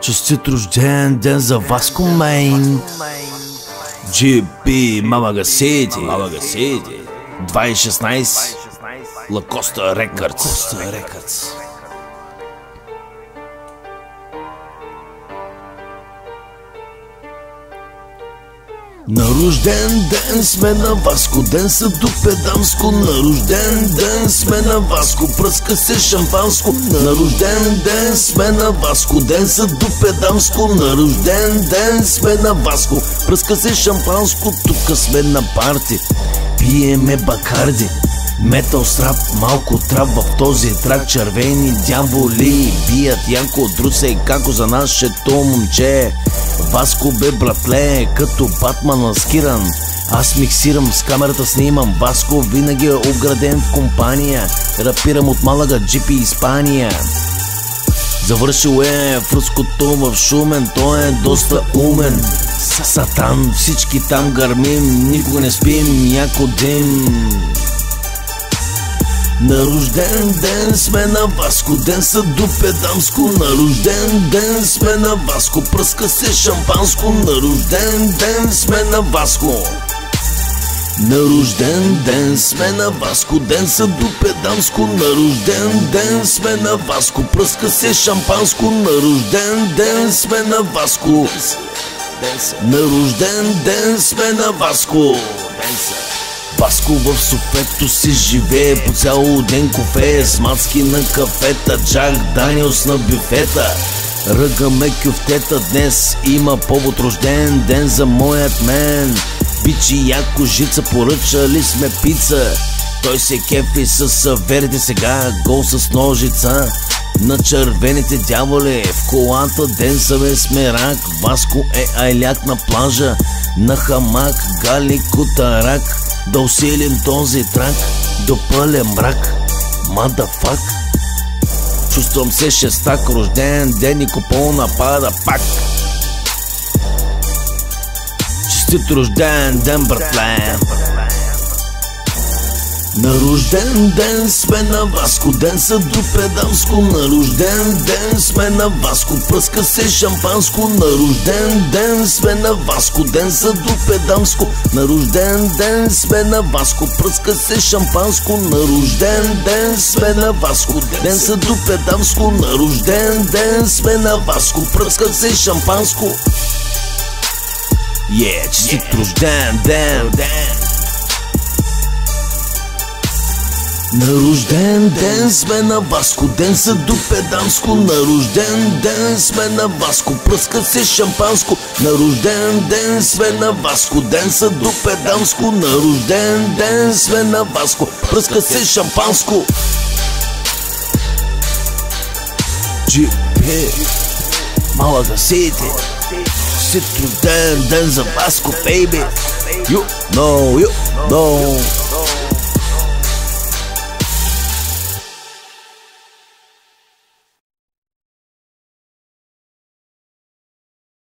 Честит рожден ден за Васко Мейн. GP Malaga City 2016 La Costa Records. На рожден ден сме на Васко, ден са до Педамско. На рожден ден сме на Васко, пръска се шампанско. На рожден ден сме на Васко, ден са до Педамско. На рожден ден сме на Васко, пръска се шампанско. Тука сме на парти, пиеме бакарди. Метал страп, малко трап в този трак. Червени дяволи бият Янко, Друса и Како за нашето момче. Васко бе братле, като Батман маскиран. Аз миксирам, с камерата снимам. Васко винаги е обграден в компания. Рапирам от Малага, GP Испания. Завършил е в руското в Шумен, той е доста умен. Сатан, всички там гърмим, никога не спим, яко дим. На рожден ден сме на Васко, ден са до Педамско. На рожден ден сме на Васко, пръска се шампанско. На рожден ден сме на Васко. На рожден ден сме на Васко, ден са до Педамско. На рожден ден сме на Васко, пръска се шампанско. На рожден ден сме на Васко. На рожден ден сме на Васко. Васко в суфето си живее, по цяло ден кофе, с мацки на кафета, Джак Даниелс на бюфета. Ръгаме кюфтета, днес има повод, рожден ден за моят мен. Бичи яко жица, поръчали сме пица. Той се кефи с верите сега, гол с ножица. На червените дяволи в колата, ден съве сме рак. Васко е айляк на плажа, на хамак, гали кутарак. Да усилим този трак до пълен мрак. Мадафак. Чувствам се шестак, рожден ден и купол напада пак. Честит рожден ден, братле. На рожден ден сме на Васко, ден са до Педамско. На рожден ден сме на Васко, пръска се шампанско. На рожден ден сме на Васко, ден са до Педамско. На рожден ден сме на Васко, пръска се шампанско. На рожден ден сме на Васко, ден са до Педамско. На рожден ден сме на Васко, пръска се шампанско. Честит рожден ден. На рожден ден сме на Васко, ден са до Педамско. На рожден ден сме на Васко, пръска се шампанско. На рожден ден сме на Васко, ден са до Педамско. На рожден ден сме на Васко, пръска се шампанско. GP Malaga City, честит рожден ден за Васко, baby. You know